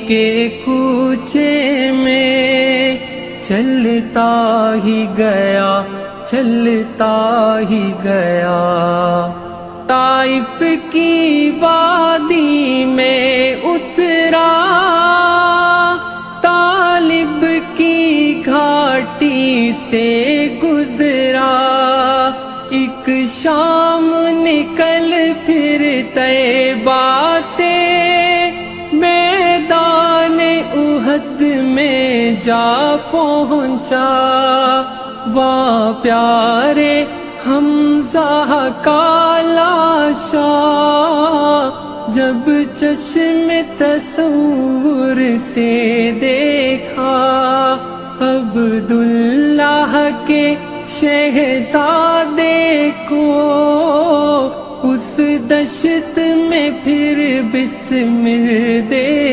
کے کوچے میں چلتا ہی گیا، چلتا ہی گیا، طائف کی وادی میں اترا، طالب کی گھاٹی سے گزرا، ایک شام نکل پھر طیبہ سے میدان احد میں جا پہنچا، وہاں پیارے حمزہ کا لاشا جب چشم تصور سے دیکھا، عبداللہ کے شہزادے کو اس دشت میں پھر بسمل دے